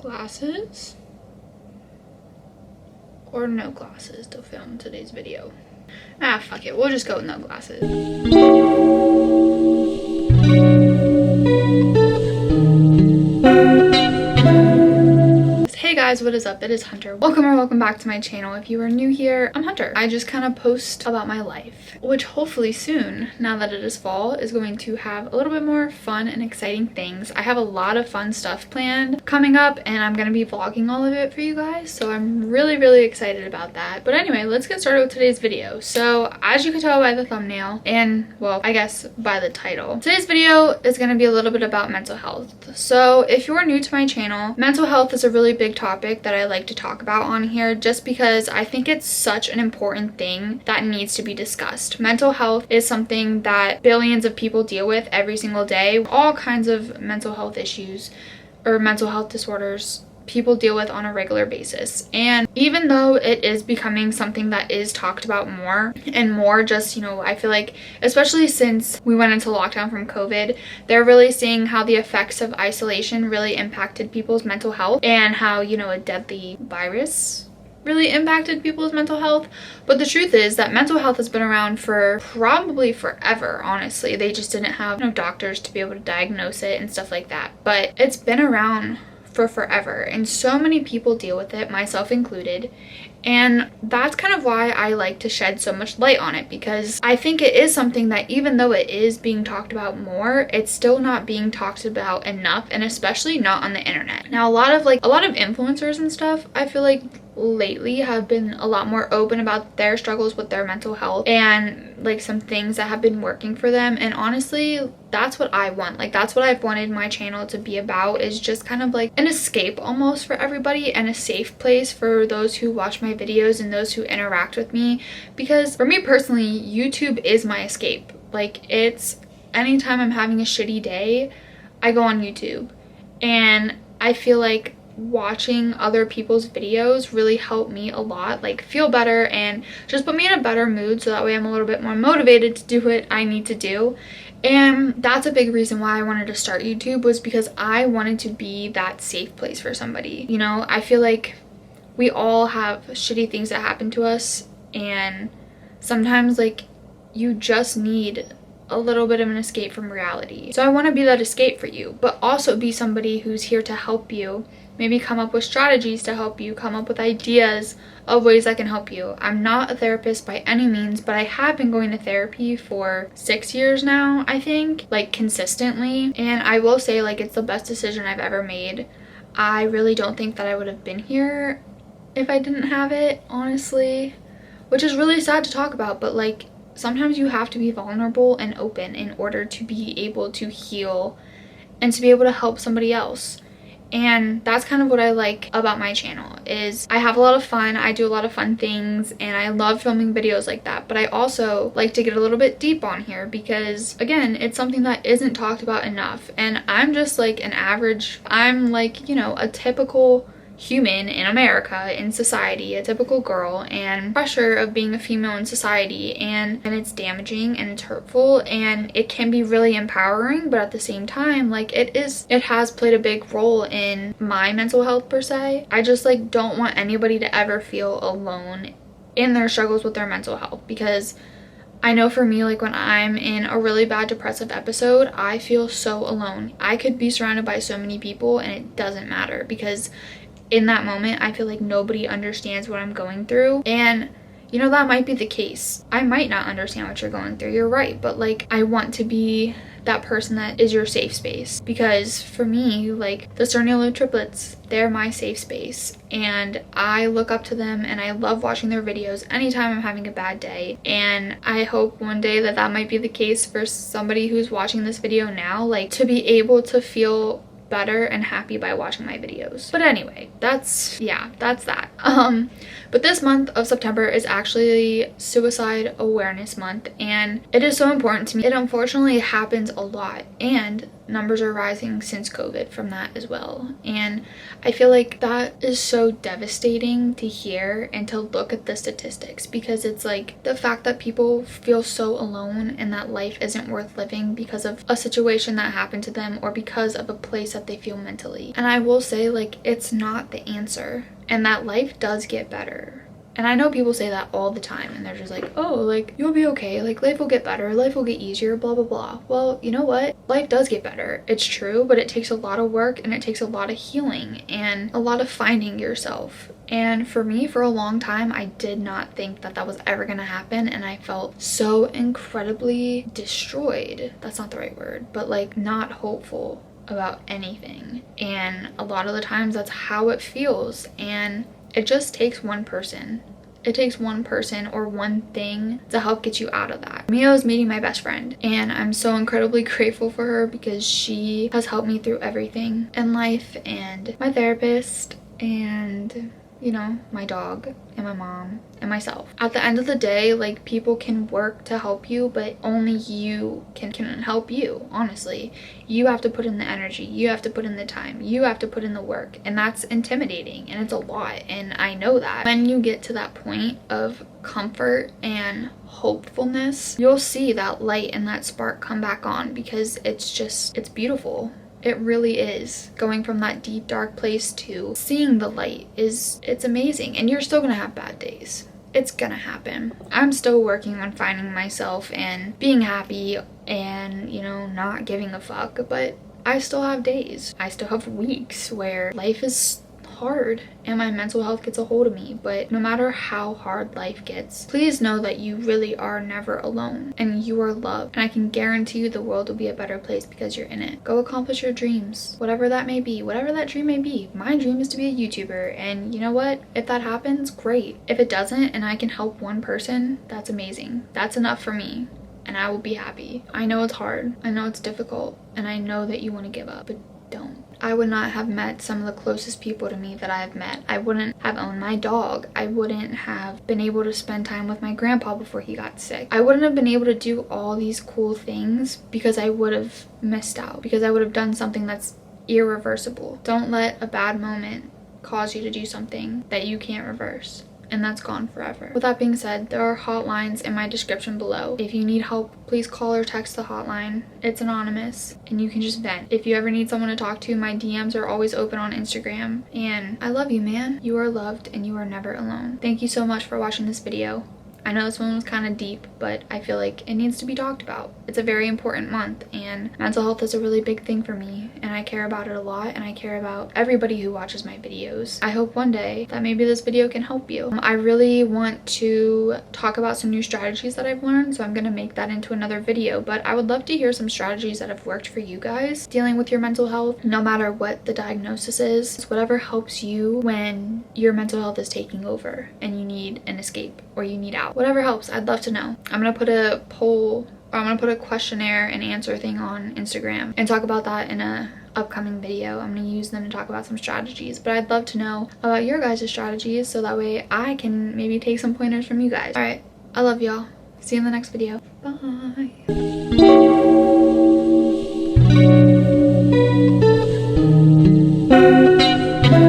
glasses or no glasses to film today's video. Ah, fuck it, we'll just go with no glasses. Hey guys, what is up? It is Hunter. Welcome back to my channel. If you are new here, I'm Hunter. I just kind of post about my life, which hopefully soon, now that it is fall, is going to have a little bit more fun and exciting things. I have a lot of fun stuff planned coming up, and I'm going to be vlogging all of it for you guys, so I'm really excited about that. But anyway, let's get started with today's video. So as you can tell by the thumbnail, and well, I guess by the title, today's video is going to be a little bit about mental health. So if you're new to my channel, mental health is a really big topic that I like to talk about on here just because I think it's such an important thing that needs to be discussed. Mental health is something that billions of people deal with every single day. All kinds of mental health issues or mental health disorders people deal with on a regular basis. And even though it is becoming something that is talked about more and more, just, you know, I feel like especially since we went into lockdown from COVID, they're really seeing how the effects of isolation really impacted people's mental health and how, you know, a deadly virus really impacted people's mental health. But the truth is that mental health has been around for probably forever, honestly. They just didn't have, you know, doctors to be able to diagnose it and stuff like that. But it's been around for forever, and so many people deal with it, myself included. And that's kind of why I like to shed so much light on it, because I think it is something that even though it is being talked about more, it's still not being talked about enough, and especially not on the internet. Now, a lot of influencers and stuff, I feel like lately have been a lot more open about their struggles with their mental health and like some things that have been working for them. And honestly, that's what I want. Like, that's what I've wanted my channel to be about, is just kind of like an escape almost for everybody and a safe place for those who watch my videos and those who interact with me. Because for me personally, YouTube is my escape. Like, it's anytime I'm having a shitty day, I go on YouTube, and I feel like watching other people's videos really help me a lot, like feel better and just put me in a better mood, so that way I'm a little bit more motivated to do what I need to do. And that's a big reason why I wanted to start YouTube, was because I wanted to be that safe place for somebody. You know, I feel like we all have shitty things that happen to us, and sometimes like you just need a little bit of an escape from reality. So I want to be that escape for you, but also be somebody who's here to help you, maybe come up with strategies to help you, come up with ideas of ways that can help you. I'm not a therapist by any means, but I have been going to therapy for 6 years now, I think, like consistently. And I will say, like, it's the best decision I've ever made. I really don't think that I would have been here if I didn't have it, honestly, which is really sad to talk about, but like sometimes you have to be vulnerable and open in order to be able to heal and to be able to help somebody else. And that's kind of what I like about my channel, is I have a lot of fun, I do a lot of fun things, and I love filming videos like that. But I also like to get a little bit deep on here because, again, it's something that isn't talked about enough. And I'm just like I'm like, you know, a typical human in America, in society, a typical girl, and pressure of being a female in society, and it's damaging and it's hurtful, and it can be really empowering, but at the same time, like, it has played a big role in my mental health per se. I just like don't want anybody to ever feel alone in their struggles with their mental health, because I know for me, like when I'm in a really bad depressive episode, I feel so alone. I could be surrounded by so many people and it doesn't matter, because in that moment, I feel like nobody understands what I'm going through. And, you know, that might be the case. I might not understand what you're going through. You're right. But, like, I want to be that person that is your safe space. Because for me, like, the Cernilo triplets, they're my safe space. And I look up to them, and I love watching their videos anytime I'm having a bad day. And I hope one day that that might be the case for somebody who's watching this video now, like, to be able to feel better and happy by watching my videos. But anyway, that's that. But this month of September is actually Suicide Awareness Month, and it is so important to me. It unfortunately happens a lot, and numbers are rising since COVID from that as well. And I feel like that is so devastating to hear and to look at the statistics, because it's like the fact that people feel so alone and that life isn't worth living because of a situation that happened to them or because of a place that they feel mentally. And I will say, like, it's not the answer, and that life does get better. And I know people say that all the time and they're just like, oh, like, you'll be okay, like, life will get better, life will get easier, blah blah blah. Well, you know what, life does get better, it's true, but it takes a lot of work and it takes a lot of healing and a lot of finding yourself. And for me, for a long time, I did not think that that was ever gonna happen, and I felt so incredibly destroyed, that's not the right word, but like not hopeful about anything. And a lot of the times that's how it feels, and it just takes one person. It takes one person or one thing to help get you out of that. Mia was meeting my best friend, and I'm so incredibly grateful for her because she has helped me through everything in life, and my therapist, and you know, my dog, and my mom, and myself. At the end of the day, like, people can work to help you, but only you can help you, honestly. You have to put in the energy, you have to put in the time, you have to put in the work, and that's intimidating, and it's a lot, and I know that. When you get to that point of comfort and hopefulness, you'll see that light and that spark come back on, because it's beautiful. It really is. Going from that deep dark place to seeing the light it's amazing. And you're still gonna have bad days. It's gonna happen. I'm still working on finding myself and being happy and, you know, not giving a fuck, but I still have days. I still have weeks where life is hard and my mental health gets a hold of me. But no matter how hard life gets, please know that you really are never alone, and you are loved, and I can guarantee you the world will be a better place because you're in it. Go accomplish your dreams, whatever that may be, whatever that dream may be. My dream is to be a YouTuber, and you know what, if that happens, great. If it doesn't and I can help one person, that's amazing. That's enough for me, and I will be happy. I know it's hard, I know it's difficult, and I know that you want to give up, but don't. I would not have met some of the closest people to me that I have met. I wouldn't have owned my dog. I wouldn't have been able to spend time with my grandpa before he got sick. I wouldn't have been able to do all these cool things because I would have missed out, because I would have done something that's irreversible. Don't let a bad moment cause you to do something that you can't reverse, and that's gone forever. With that being said, there are hotlines in my description below. If you need help, please call or text the hotline. It's anonymous and you can just vent. If you ever need someone to talk to, my DMs are always open on Instagram. And I love you, man. You are loved and you are never alone. Thank you so much for watching this video. I know this one was kind of deep, but I feel like it needs to be talked about. It's a very important month, and mental health is a really big thing for me, and I care about it a lot, and I care about everybody who watches my videos. I hope one day that maybe this video can help you. I really want to talk about some new strategies that I've learned, so I'm gonna make that into another video, but I would love to hear some strategies that have worked for you guys dealing with your mental health, no matter what the diagnosis is. It's whatever helps you when your mental health is taking over and you need an escape or you need out. Whatever helps, I'd love to know. I'm gonna put a poll, or I'm gonna put a questionnaire and answer thing on Instagram and talk about that in a upcoming video. I'm gonna use them to talk about some strategies, but I'd love to know about your guys' strategies so that way I can maybe take some pointers from you guys. All right, I love y'all. See you in the next video. Bye.